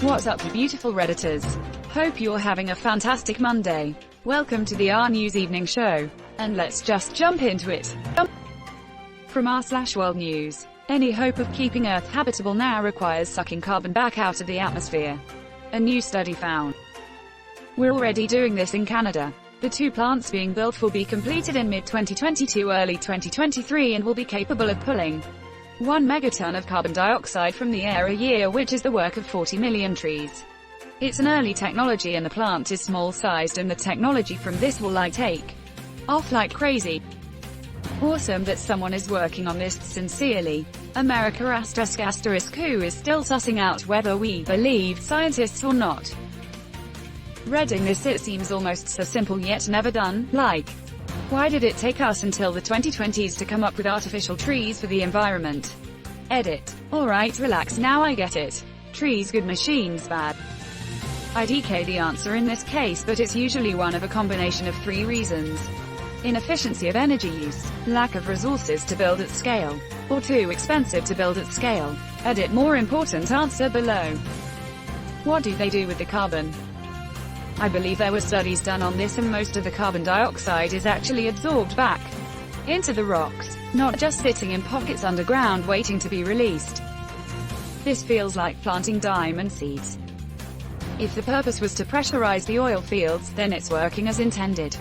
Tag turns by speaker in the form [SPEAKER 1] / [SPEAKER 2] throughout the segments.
[SPEAKER 1] What's up, you beautiful Redditors? Hope you're having a fantastic Monday. Welcome to the RNEWS evening show. And let's just jump into it. From r/World News. Any hope of keeping Earth habitable now requires sucking carbon back out of the atmosphere. A new study found. We're already doing this in Canada. The 2 plants being built will be completed in mid-2022, early 2023, and will be capable of pulling 1 megaton of carbon dioxide from the air a year, which is the work of 40 million trees. It's an early technology and the plant is small-sized, and the technology from this will take off like crazy. Awesome that someone is working on this. Sincerely, America ***, who is still sussing out whether we believe scientists or not. Reading this, it seems almost so simple yet never done. Why did it take us until the 2020s to come up with artificial trees for the environment? Edit. Alright, relax now, I get it. Trees good, machines bad. IDK the answer in this case, but it's usually one of a combination of 3 reasons. Inefficiency of energy use, lack of resources to build at scale, or too expensive to build at scale. Edit. More important answer below. What do they do with the carbon? I believe there were studies done on this, and most of the carbon dioxide is actually absorbed back into the rocks, not just sitting in pockets underground waiting to be released. This feels like planting diamond seeds. If the purpose was to pressurize the oil fields, then it's working as intended.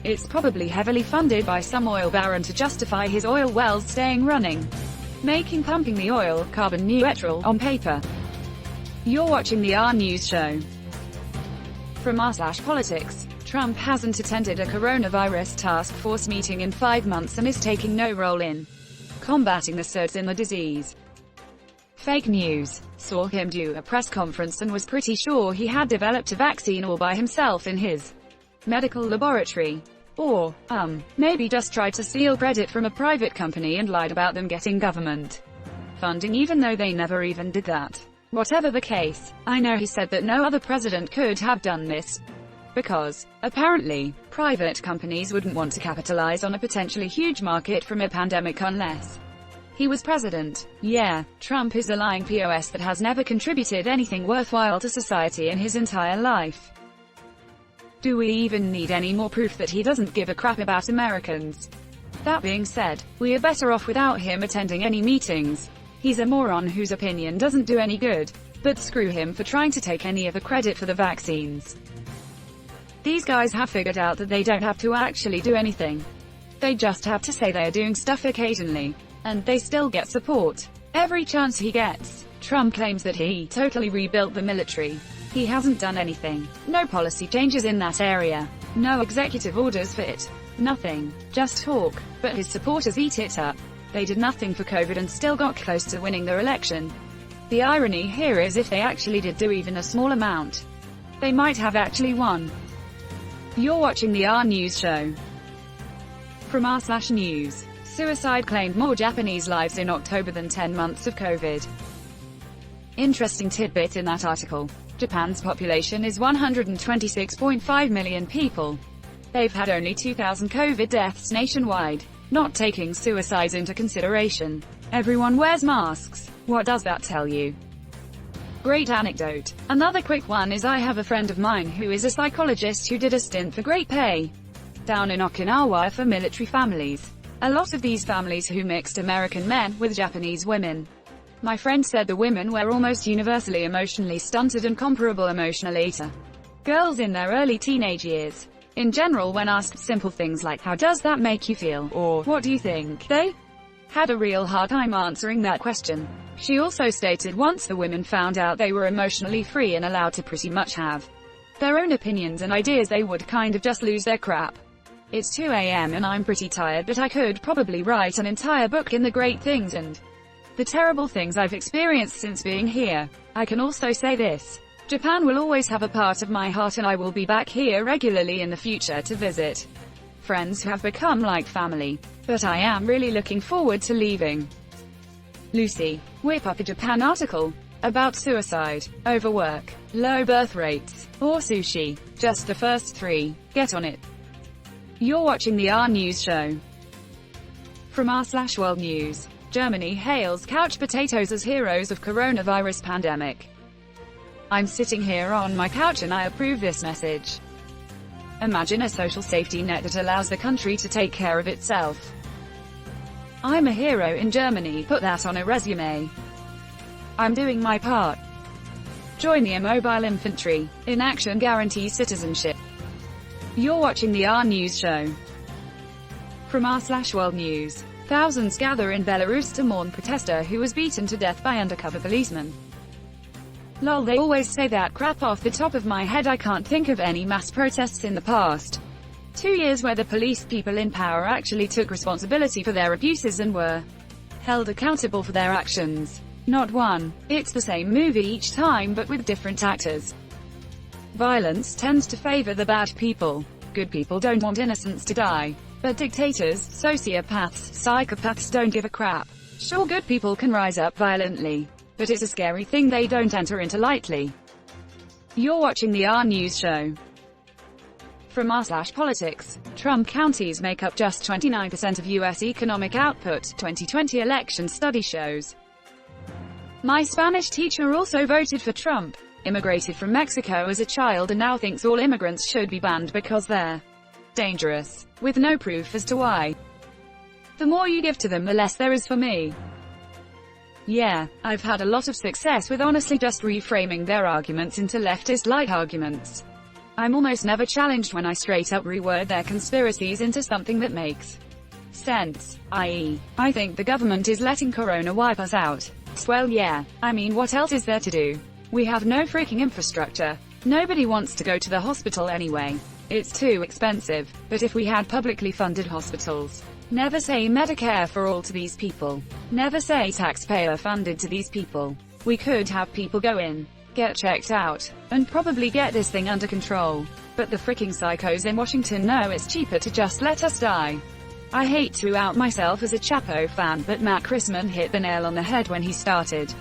[SPEAKER 1] It's probably heavily funded by some oil baron to justify his oil wells staying running, making pumping the oil carbon neutral on paper. You're watching the RNEWS show. From r/Politics. Trump hasn't attended a coronavirus task force meeting in 5 months and is taking no role in combating the surge in the disease. Fake news. Saw him do a press conference and was pretty sure he had developed a vaccine all by himself in his medical laboratory. Or, maybe just tried to steal credit from a private company and lied about them getting government funding even though they never even did that. Whatever the case, I know he said that no other president could have done this, because, apparently, private companies wouldn't want to capitalize on a potentially huge market from a pandemic unless he was president. Yeah, Trump is a lying POS that has never contributed anything worthwhile to society in his entire life. Do we even need any more proof that he doesn't give a crap about Americans? That being said, we are better off without him attending any meetings. He's a moron whose opinion doesn't do any good, but screw him for trying to take any of the credit for the vaccines. These guys have figured out that they don't have to actually do anything. They just have to say they are doing stuff occasionally, and they still get support every chance he gets. Trump claims that he totally rebuilt the military. He hasn't done anything. No policy changes in that area. No executive orders for it. Nothing. Just talk. But his supporters eat it up. They did nothing for COVID and still got close to winning their election. The irony here is if they actually did do even a small amount, they might have actually won. You're watching the RNEWS show. From r/News. Suicide claimed more Japanese lives in October than 10 months of COVID. Interesting tidbit in that article. Japan's population is 126.5 million people. They've had only 2,000 COVID deaths nationwide. Not taking suicides into consideration. Everyone wears masks. What does that tell you? Great anecdote. Another quick one is I have a friend of mine who is a psychologist who did a stint for great pay down in Okinawa for military families. A lot of these families who mixed American men with Japanese women. My friend said the women were almost universally emotionally stunted and comparable emotionally to girls in their early teenage years. In general, when asked simple things like "How does that make you feel?" or "What do you think?" they had a real hard time answering that question. She also stated once the women found out they were emotionally free and allowed to pretty much have their own opinions and ideas, they would kind of just lose their crap. It's 2 a.m. and I'm pretty tired, but I could probably write an entire book in the great things and the terrible things I've experienced since being here. I can also say this. Japan will always have a part of my heart, and I will be back here regularly in the future to visit friends who have become like family. But I am really looking forward to leaving. Lucy. Whip up a Japan article about suicide, overwork, low birth rates, or sushi. Just the first 3. Get on it. You're watching the RNEWS show. From r/World News. Germany hails couch potatoes as heroes of coronavirus pandemic. I'm sitting here on my couch and I approve this message. Imagine a social safety net that allows the country to take care of itself. I'm a hero in Germany, put that on a resume. I'm doing my part. Join the immobile infantry. Inaction guarantees citizenship. You're watching the RNEWS show. From r/World News. Thousands gather in Belarus to mourn protester who was beaten to death by undercover policeman. Lol, they always say that crap. Off the top of my head I can't think of any mass protests in the past 2 years where the police people in power actually took responsibility for their abuses and were held accountable for their actions. Not one. It's the same movie each time but with different actors. Violence tends to favor the bad people. Good people don't want innocents to die. But dictators, sociopaths, psychopaths don't give a crap. Sure, good people can rise up violently, but it's a scary thing they don't enter into lightly. You're watching the RNEWS show. From r/Politics. Trump counties make up just 29% of U.S. economic output, 2020 election study shows. My Spanish teacher also voted for Trump. Immigrated from Mexico as a child and now thinks all immigrants should be banned because they're dangerous, with no proof as to why. The more you give to them, the less there is for me. Yeah, I've had a lot of success with honestly just reframing their arguments into leftist-like arguments. I'm almost never challenged when I straight up reword their conspiracies into something that makes sense, i.e., I think the government is letting Corona wipe us out. Well yeah, I mean what else is there to do? We have no freaking infrastructure. Nobody wants to go to the hospital anyway. It's too expensive. But if we had publicly funded hospitals, never say Medicare for all to these people. Never say taxpayer funded to these people. We could have people go in, get checked out, and probably get this thing under control. But the freaking psychos in Washington know it's cheaper to just let us die. I hate to out myself as a Chapo fan, but Matt Chrisman hit the nail on the head when he started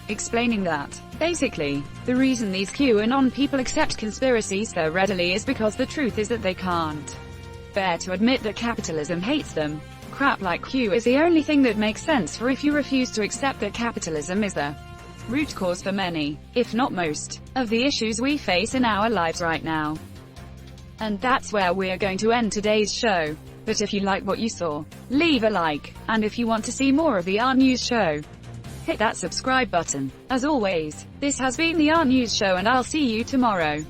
[SPEAKER 1] explaining that, basically, the reason these QAnon people accept conspiracies so readily is because the truth is that they can't bear to admit that capitalism hates them. Crap like Q is the only thing that makes sense for if you refuse to accept that capitalism is the root cause for many, if not most, of the issues we face in our lives right now. And that's where we're going to end today's show. But if you like what you saw, leave a like, and if you want to see more of the RNEWS show, hit that subscribe button. As always, this has been the RNEWS show and I'll see you tomorrow.